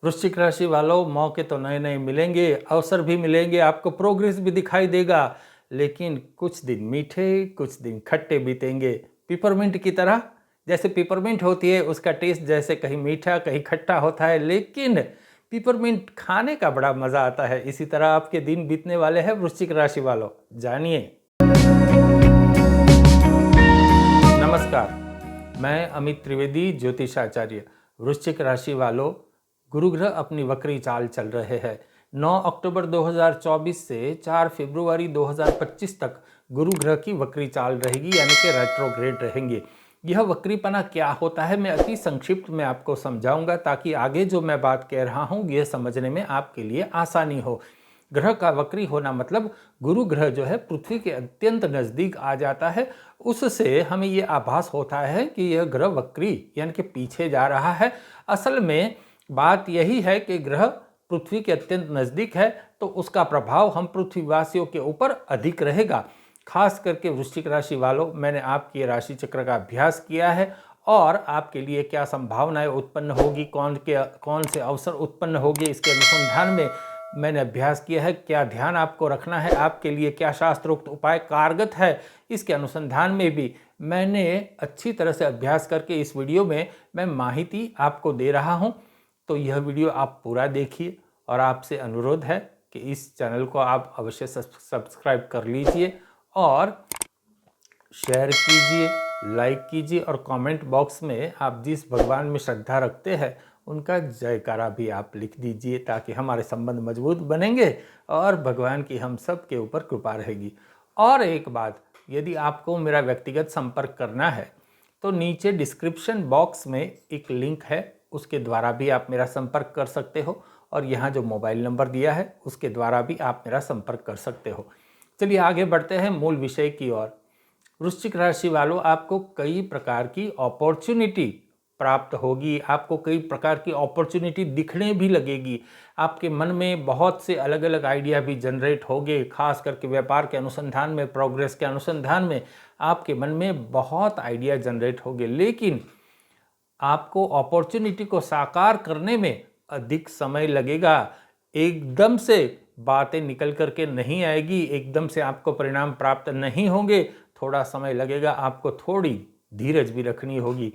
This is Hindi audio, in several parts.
वृश्चिक राशि वालों, मौके तो नए नए मिलेंगे, अवसर भी मिलेंगे, आपको प्रोग्रेस भी दिखाई देगा, लेकिन कुछ दिन मीठे कुछ दिन खट्टे बीतेंगे। पिपरमिंट की तरह, जैसे पिपरमिंट होती है उसका टेस्ट जैसे कहीं मीठा कहीं खट्टा होता है, लेकिन पिपरमिंट खाने का बड़ा मज़ा आता है। इसी तरह आपके दिन बीतने वाले हैं वृश्चिक राशि वालों, जानिए। नमस्कार, मैं अमित त्रिवेदी, ज्योतिषाचार्य। वृश्चिक राशि वालों, गुरु ग्रह अपनी वक्री चाल चल रहे हैं। 9 अक्टूबर 2024 से 4 फरवरी 2025 तक गुरु ग्रह की वक्री चाल रहेगी, यानी कि रेट्रोग्रेड रहेंगे। यह वक्रीपना क्या होता है मैं अति संक्षिप्त में आपको समझाऊंगा, ताकि आगे जो मैं बात कह रहा हूं यह समझने में आपके लिए आसानी हो। ग्रह का वक्री होना मतलब गुरु ग्रह जो है पृथ्वी के अत्यंत नज़दीक आ जाता है। उससे हमें ये आभास होता है कि यह ग्रह वक्री यानी कि पीछे जा रहा है। असल में बात यही है कि ग्रह पृथ्वी के अत्यंत नज़दीक है, तो उसका प्रभाव हम पृथ्वीवासियों के ऊपर अधिक रहेगा। खास करके वृश्चिक राशि वालों, मैंने आपकी राशि चक्र का अभ्यास किया है और आपके लिए क्या संभावनाएं उत्पन्न होगी, कौन से अवसर उत्पन्न होंगे, इसके अनुसंधान में मैंने अभ्यास किया है। क्या ध्यान आपको रखना है, आपके लिए क्या शास्त्रोक्त उपाय कारगर है, इसके अनुसंधान में भी मैंने अच्छी तरह से अभ्यास करके इस वीडियो में मैं माहिती आपको दे रहा हूं। तो यह वीडियो आप पूरा देखिए और आपसे अनुरोध है कि इस चैनल को आप अवश्य सब्सक्राइब कर लीजिए और शेयर कीजिए, लाइक कीजिए और कमेंट बॉक्स में आप जिस भगवान में श्रद्धा रखते हैं उनका जयकारा भी आप लिख दीजिए, ताकि हमारे संबंध मजबूत बनेंगे और भगवान की हम सब के ऊपर कृपा रहेगी। और एक बात, यदि आपको मेरा व्यक्तिगत संपर्क करना है तो नीचे डिस्क्रिप्शन बॉक्स में एक लिंक है, उसके द्वारा भी आप मेरा संपर्क कर सकते हो और यहाँ जो मोबाइल नंबर दिया है उसके द्वारा भी आप मेरा संपर्क कर सकते हो। चलिए आगे बढ़ते हैं मूल विषय की ओर। वृश्चिक राशि वालों, आपको कई प्रकार की अपॉर्चुनिटी प्राप्त होगी, आपको कई प्रकार की अपॉर्चुनिटी दिखने भी लगेगी। आपके मन में बहुत से अलग अलग आइडिया भी जनरेट होंगे। खास करके व्यापार के अनुसंधान में, प्रोग्रेस के अनुसंधान में आपके मन में बहुत आइडिया जनरेट होंगे, लेकिन आपको अपॉर्चुनिटी को साकार करने में अधिक समय लगेगा। एकदम से बातें निकल करके नहीं आएगी, एकदम से आपको परिणाम प्राप्त नहीं होंगे, थोड़ा समय लगेगा, आपको थोड़ी धीरज भी रखनी होगी।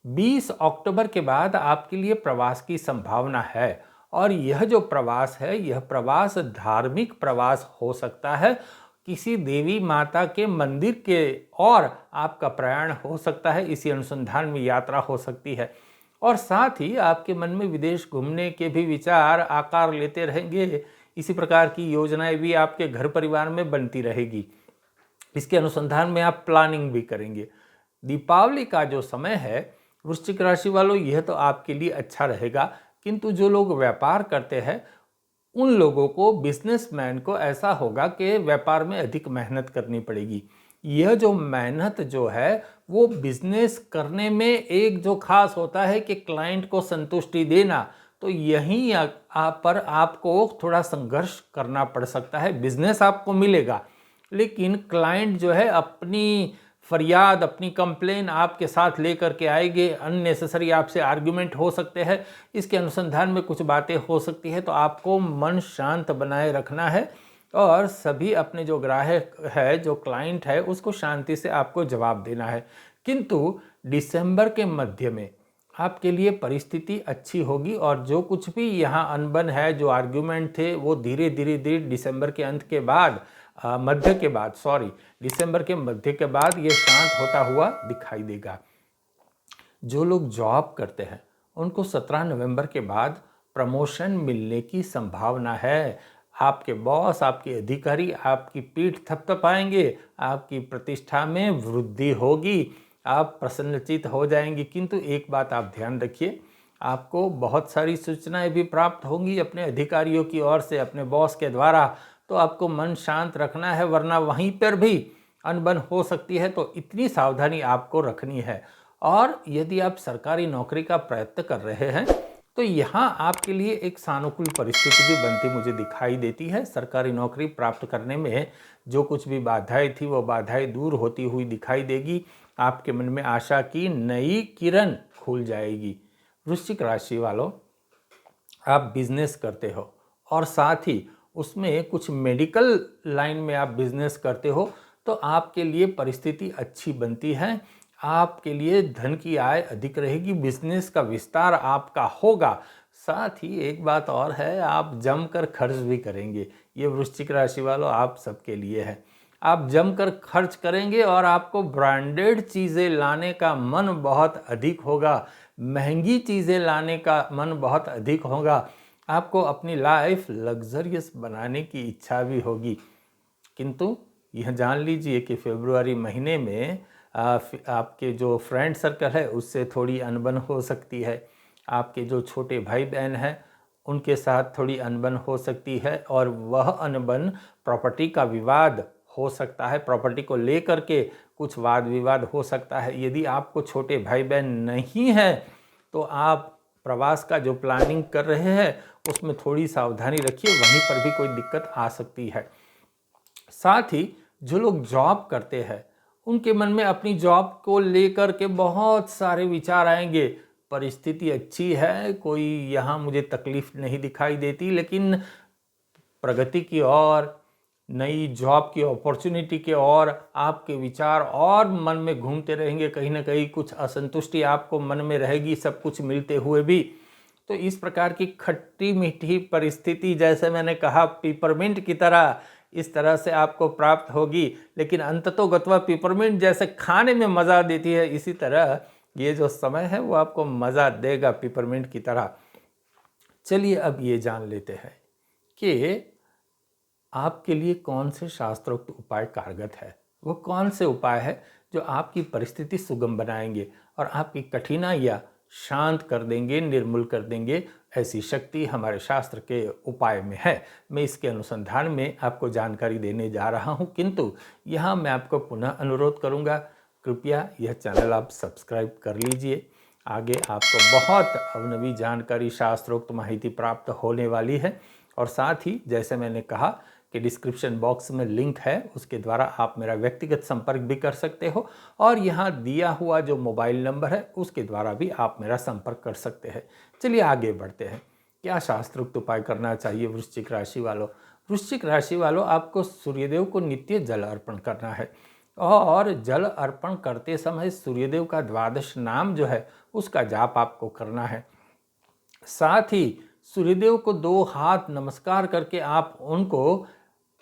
20 अक्टूबर के बाद आपके लिए प्रवास की संभावना है और यह जो प्रवास है यह प्रवास धार्मिक प्रवास हो सकता है। किसी देवी माता के मंदिर के और आपका प्रयाण हो सकता है, इसी अनुसंधान में यात्रा हो सकती है। और साथ ही आपके मन में विदेश घूमने के भी विचार आकार लेते रहेंगे। इसी प्रकार की योजनाएं भी आपके घर परिवार में बनती रहेगी। इसके अनुसंधान में आप प्लानिंग भी करेंगे। दीपावली का जो समय है वृश्चिक राशि वालों, यह तो आपके लिए अच्छा रहेगा, किंतु जो लोग व्यापार करते हैं उन लोगों को, बिजनेसमैन को ऐसा होगा कि व्यापार में अधिक मेहनत करनी पड़ेगी। यह जो मेहनत जो है वो बिजनेस करने में एक जो खास होता है कि क्लाइंट को संतुष्टि देना, तो यहीं पर आपको थोड़ा संघर्ष करना पड़ सकता है। बिजनेस आपको मिलेगा, लेकिन क्लाइंट जो है अपनी फरियाद, अपनी कंप्लेन आपके साथ लेकर के आएंगे, अननेसेसरी आपसे आर्ग्यूमेंट हो सकते हैं, इसके अनुसंधान में कुछ बातें हो सकती है। तो आपको मन शांत बनाए रखना है और सभी अपने जो ग्राहक है, जो क्लाइंट है, उसको शांति से आपको जवाब देना है। किंतु दिसंबर के मध्य में आपके लिए परिस्थिति अच्छी होगी और जो कुछ भी यहाँ अनबन है, जो आर्ग्यूमेंट थे, वो धीरे धीरे दिसंबर के अंत के बाद, दिसंबर के मध्य के बाद ये शांत होता हुआ दिखाई देगा। जो लोग जॉब करते हैं उनको 17 नवंबर के बाद प्रमोशन मिलने की संभावना है। आपके बॉस, आपके अधिकारी आपकी पीठ थपथपाएंगे, आपकी प्रतिष्ठा में वृद्धि होगी, आप प्रसन्नचित हो जाएंगे। किंतु एक बात आप ध्यान रखिए, आपको बहुत सारी सूचनाएं भी प्राप्त होंगी अपने अधिकारियों की ओर से, अपने बॉस के द्वारा, तो आपको मन शांत रखना है, वरना वहीं पर भी अनबन हो सकती है। तो इतनी सावधानी आपको रखनी है। और यदि आप सरकारी नौकरी का प्रयत्न कर रहे हैं तो यहाँ आपके लिए एक सानुकूल परिस्थिति भी बनती मुझे दिखाई देती है। सरकारी नौकरी प्राप्त करने में जो कुछ भी बाधाएं थी वो बाधाएं दूर होती हुई दिखाई देगी। आपके मन में आशा की नई किरण खुल जाएगी। वृश्चिक राशि वालों, आप बिजनेस करते हो और साथ ही उसमें कुछ मेडिकल लाइन में आप बिजनेस करते हो, तो आपके लिए परिस्थिति अच्छी बनती है। आपके लिए धन की आय अधिक रहेगी, बिजनेस का विस्तार आपका होगा। साथ ही एक बात और है, आप जमकर खर्च भी करेंगे। ये वृश्चिक राशि वालों आप सबके लिए है। आप जमकर खर्च करेंगे और आपको ब्रांडेड चीज़ें लाने का मन बहुत अधिक होगा, महंगी चीज़ें लाने का मन बहुत अधिक होगा। आपको अपनी लाइफ लग्जरियस बनाने की इच्छा भी होगी। किंतु यह जान लीजिए कि फरवरी महीने में आपके जो फ्रेंड सर्कल है उससे थोड़ी अनबन हो सकती है। आपके जो छोटे भाई बहन हैं उनके साथ थोड़ी अनबन हो सकती है और वह अनबन प्रॉपर्टी का विवाद हो सकता है। प्रॉपर्टी को लेकर के कुछ वाद विवाद हो सकता है। यदि आपको छोटे भाई बहन नहीं हैं तो आप प्रवास का जो प्लानिंग कर रहे हैं उसमें थोड़ी सावधानी रखिए, वहीं पर भी कोई दिक्कत आ सकती है। साथ ही जो लोग जॉब करते हैं उनके मन में अपनी जॉब को लेकर के बहुत सारे विचार आएंगे। परिस्थिति अच्छी है, कोई यहाँ मुझे तकलीफ नहीं दिखाई देती, लेकिन प्रगति की ओर, नई जॉब की अपॉर्चुनिटी के ओर आपके विचार और मन में घूमते रहेंगे। कहीं ना कहीं कुछ असंतुष्टि आपको मन में रहेगी, सब कुछ मिलते हुए भी। तो इस प्रकार की खट्टी मीठी परिस्थिति, जैसे मैंने कहा पिपरमिंट की तरह, इस तरह से आपको प्राप्त होगी। लेकिन अंततोगत्वा पिपरमिंट जैसे खाने में मज़ा देती है, इसी तरह ये जो समय है वो आपको मज़ा देगा पिपरमिंट की तरह। चलिए अब ये जान लेते हैं कि आपके लिए कौन से शास्त्रोक्त उपाय कारगर है। वो कौन से उपाय है जो आपकी परिस्थिति सुगम बनाएंगे और आपकी कठिनाइयाँ शांत कर देंगे, निर्मूल कर देंगे। ऐसी शक्ति हमारे शास्त्र के उपाय में है। मैं इसके अनुसंधान में आपको जानकारी देने जा रहा हूँ, किंतु यहाँ मैं आपको पुनः अनुरोध करूँगा, कृपया यह चैनल आप सब्सक्राइब कर लीजिए। आगे आपको बहुत अवनवी जानकारी, शास्त्रोक्त माहिती प्राप्त होने वाली है। और साथ ही जैसे मैंने कहा कि डिस्क्रिप्शन बॉक्स में लिंक है, उसके द्वारा आप मेरा व्यक्तिगत संपर्क भी कर सकते हो और यहाँ दिया हुआ जो मोबाइल नंबर है उसके द्वारा भी आप मेरा संपर्क कर सकते हैं। चलिए आगे बढ़ते हैं। क्या शास्त्रोक्त उपाय करना चाहिए वृश्चिक राशि वालों? वृश्चिक राशि वालों, आपको सूर्यदेव को नित्य जल अर्पण करना है और जल अर्पण करते समय सूर्यदेव का द्वादश नाम जो है उसका जाप आपको करना है। साथ ही सूर्यदेव को 2 हाथ नमस्कार करके आप उनको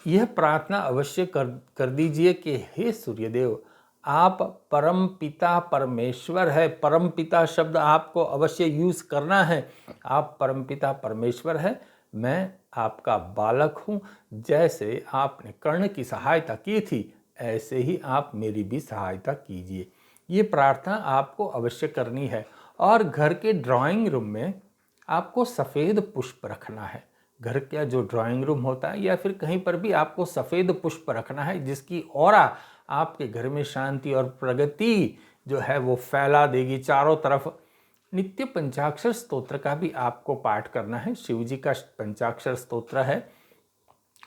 यह प्रार्थना अवश्य कर दीजिए कि हे सूर्यदेव, आप परम पिता परमेश्वर है। परम पिता शब्द आपको अवश्य यूज़ करना है। आप परम पिता परमेश्वर है, मैं आपका बालक हूँ। जैसे आपने कर्ण की सहायता की थी ऐसे ही आप मेरी भी सहायता कीजिए। ये प्रार्थना आपको अवश्य करनी है। और घर के ड्राइंग रूम में आपको सफ़ेद पुष्प रखना है। घर का जो ड्राइंग रूम होता है या फिर कहीं पर भी आपको सफ़ेद पुष्प रखना है, जिसकी ऑरा आपके घर में शांति और प्रगति जो है वो फैला देगी चारों तरफ। नित्य पंचाक्षर स्तोत्र का भी आपको पाठ करना है। शिव जी का पंचाक्षर स्तोत्र है,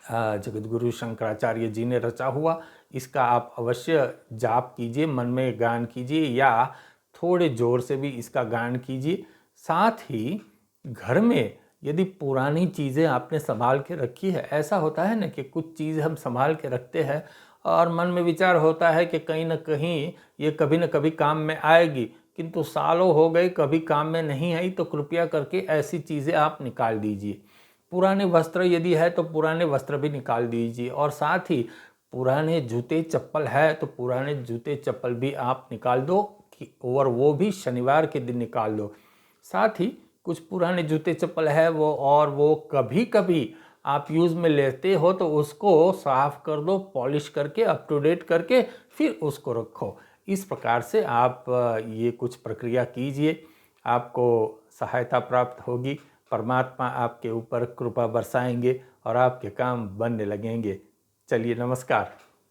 जगतगुरु शंकराचार्य जी ने रचा हुआ। इसका आप अवश्य जाप कीजिए, मन में गान कीजिए या थोड़े जोर से भी इसका गान कीजिए। साथ ही घर में यदि पुरानी चीज़ें आपने संभाल के रखी है, ऐसा होता है ना कि कुछ चीज़ हम संभाल के रखते हैं और मन में विचार होता है कि कहीं ना कहीं ये कभी न कभी काम में आएगी, किंतु सालों हो गए कभी काम में नहीं आई। तो कृपया करके ऐसी चीज़ें आप निकाल दीजिए। पुराने वस्त्र यदि है तो पुराने वस्त्र भी निकाल दीजिए। और साथ ही पुराने जूते चप्पल है तो पुराने जूते चप्पल भी आप निकाल दो, और वो भी शनिवार के दिन निकाल दो। साथ ही कुछ पुराने जूते चप्पल है वो कभी कभी आप यूज़ में लेते हो तो उसको साफ कर दो, पॉलिश करके अप टू डेट करके फिर उसको रखो। इस प्रकार से आप ये कुछ प्रक्रिया कीजिए, आपको सहायता प्राप्त होगी। परमात्मा आपके ऊपर कृपा बरसाएंगे और आपके काम बनने लगेंगे। चलिए नमस्कार।